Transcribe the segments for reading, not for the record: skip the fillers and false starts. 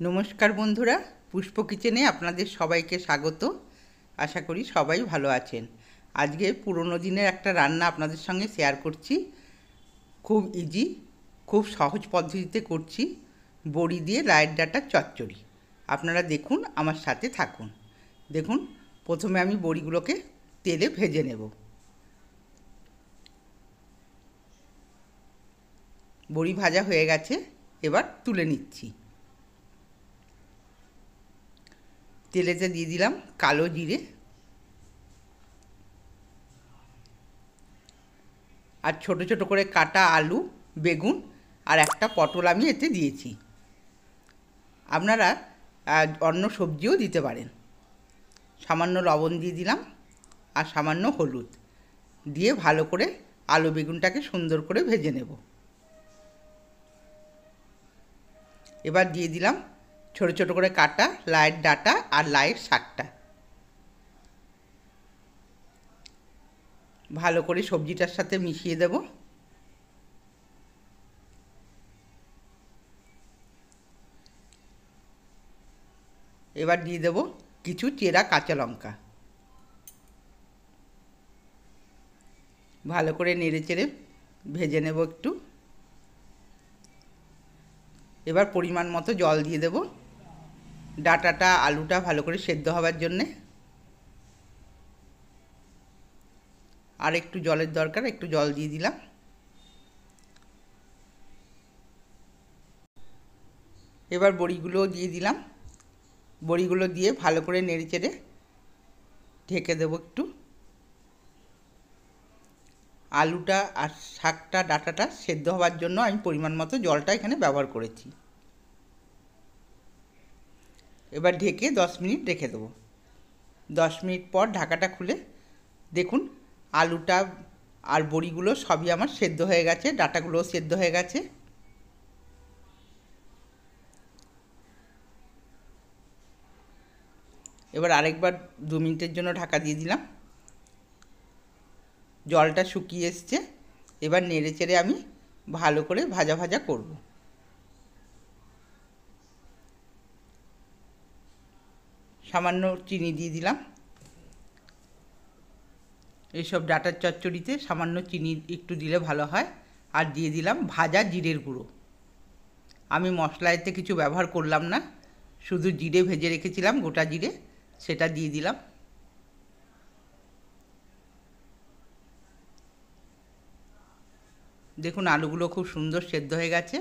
নমস্কার বন্ধুরা, পুষ্প কিচেনে আপনাদের সবাইকে স্বাগত। আশা করি সবাই ভালো আছেন। আজকে পুরনো দিনের একটা রান্না আপনাদের সঙ্গে শেয়ার করছি। খুব ইজি, খুব সহজ পদ্ধতিতে করছি। বড়ি দিয়ে লাইয়ের ডাঁটার চচ্চড়ি। আপনারা দেখুন, আমার সাথে থাকুন। দেখুন, প্রথমে আমি বড়িগুলোকে তেলে ভেজে নেব। বড়ি ভাজা হয়ে গেছে, এবার তুলে নিচ্ছি। তেলেতে দিয়ে দিলাম কালো জিরে আর ছোট ছোট করে কাটা আলু, বেগুন আর একটা পটল আমি এতে দিয়েছি। আপনারা অন্য সবজিও দিতে পারেন। সামান্য লবণ দিয়ে দিলাম আর সামান্য হলুদ দিয়ে ভালো করে আলু বেগুনটাকে সুন্দর করে ভেজে নেব। এবার দিয়ে দিলাম ছোট ছোট করে কাটা লাইয়ের ডাঁটা আর লাইয়ের শাকটা। ভালো করে সবজিটার সাথে মিশিয়ে দেব। এবার দিয়ে দেব কিছু চেরা কাঁচা লঙ্কা। ভালো করে নেড়ে চেড়ে ভেজে নেব একটু। এবার পরিমাণ মতো জল দিয়ে দেব ডাঁটাটা আলুটা ভালো করে সেদ্ধ হওয়ার জন্যে। আর একটু জলের দরকার, একটু জল দিয়ে দিলাম। এবার বড়িগুলো দিয়ে দিলাম। বড়িগুলো দিয়ে ভালো করে নেড়ে চেড়ে ঢেকে দেবো একটু। আলুটা আর শাকটা ডাঁটাটা সেদ্ধ হওয়ার জন্য আমি পরিমাণ মতো জলটা এখানে ব্যবহার করেছি। এবার ঢেকে 10 মিনিট রেখে দেবো। 10 মিনিট পর ঢাকাটা খুলে দেখুন আলুটা আর বড়িগুলো সবই আমার সেদ্ধ হয়ে গেছে, ডাঁটাগুলোও সেদ্ধ হয়ে গেছে। এবার আরেকবার 2 মিনিটের জন্য ঢাকা দিয়ে দিলাম। জলটা শুকিয়ে এসছে। এবার নেড়ে চেড়ে আমি ভালো করে ভাজা ভাজা করব। সামান্য চিনি দিয়ে দিলাম। এইসব ডাঁটার চচ্চড়িতে সামান্য চিনি একটু দিলে ভালো হয়। আর দিয়ে দিলাম ভাজা জিরের গুঁড়ো। আমি মশলা এতে কিছু ব্যবহার করলাম না, শুধু জিরে ভেজে রেখেছিলাম, গোটা জিরে, সেটা দিয়ে দিলাম। দেখুন আলুগুলো খুব সুন্দর সেদ্ধ হয়ে গেছে।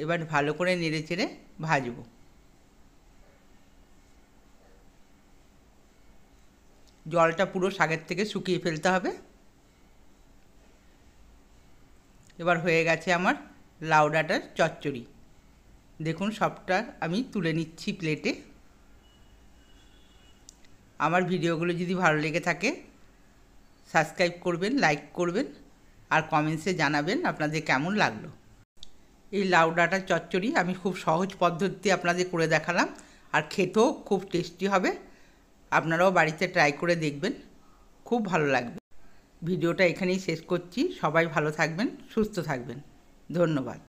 এবার ভালো করে নেড়ে চেড়ে ভাজবো। জলটা পুরো শাকের থেকে শুকিয়ে ফেলতে হবে। এবার হয়ে গেছে আমার লাউ ডাঁটার চচ্চড়ি। দেখুন সবটা আমি তুলে নিচ্ছি প্লেটে। আমার ভিডিওগুলো যদি ভালো লেগে থাকে সাবস্ক্রাইব করবেন, লাইক করবেন আর কমেন্টসে জানাবেন আপনাদের কেমন লাগলো। এই লাউ ডাঁটার চচ্চড়ি আমি খুব সহজ পদ্ধতিতে আপনাদের করে দেখালাম, আর খেতেও খুব টেস্টি হবে। আপনারাও বাড়িতে ট্রাই করে দেখবেন, খুব ভালো লাগবে। ভিডিওটা এখানেই শেষ করছি। সবাই ভালো থাকবেন, সুস্থ থাকবেন। ধন্যবাদ।